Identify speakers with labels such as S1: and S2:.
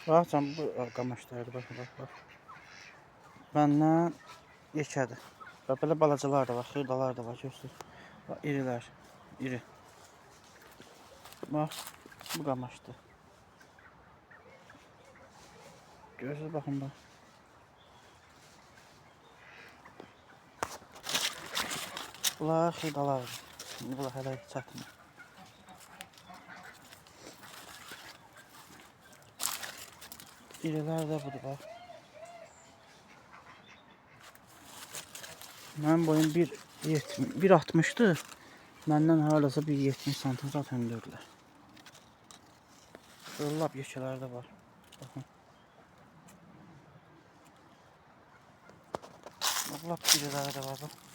S1: Baxcan bu qamaşdırdı, bax. Məndən yekədir. Və belə balacalar da var, xırdalar da var, görsünüz. Bax, irilər, iri. Bax, bu qamaşdır. Görürsünüz, baxın, bax. Bunlar xırdalardır. Bunlar hələ çatmır. İrilər də budur, bax. Mənim boyum 1.60'dır. Məndən hardasa 1.70 santim zaten hündürdülər. Böyle lap yekələr də var. Baxın. Lap iriləri də var, bax.